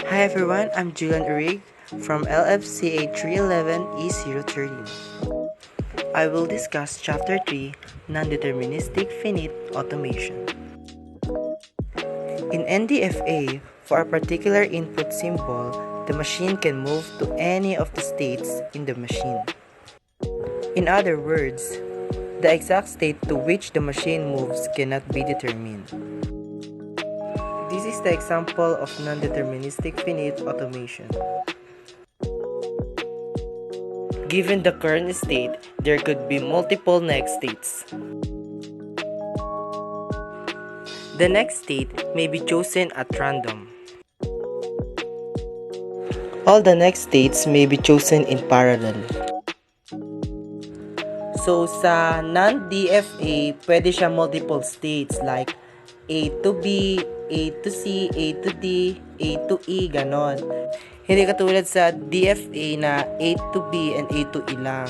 Hi everyone, I'm Julian Orig from LFCA 311E013. I will discuss Chapter 3, Non-Deterministic Finite Automation. In NDFA, for a particular input symbol, the machine can move to any of the states in the machine. In other words, the exact state to which the machine moves cannot be determined. This is the example of non-deterministic finite automation. Given the current state, there could be multiple next states. The next state may be chosen at random. All the next states may be chosen in parallel. So sa non-DFA, pwede siya multiple states like A to B, A to C, A to D, A to E, ganon. Hindi katulad sa DFA na A to B and A to E lang.